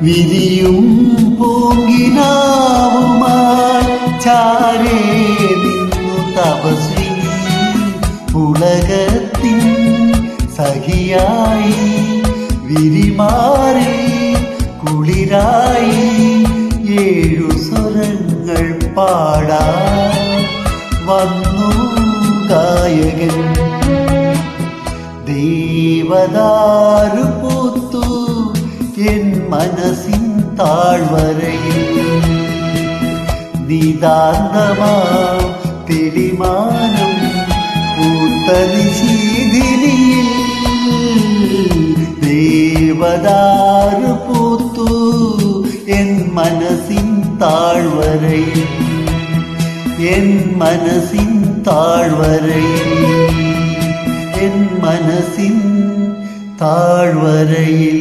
വിരിയും പൂങ്കിനാവുമായി ചാരേ നിന്നു തപസ്വിനി ഉലകത്തിൻ സഖിയായി വിരിമാറി കുളിരായി ഏഴു സ്വരങ്ങൾ പാടാ വന്നു ഗായകൻ ദേവദാരു പൂത്തു എൻ മനസ്സിൻ താഴ്വരയിൽ നിതാന്തമാം തെളിമാനം പൂത്ത നിശീതിനിയിൽ ദേവദാരു പൂത്തു എൻ മനസ്സിൻ താഴ്വരയിൽ എൻ മനസ്സിൻ താഴ്വരയിൽ എൻ മനസ്സിൻ താഴ്വരയിൽ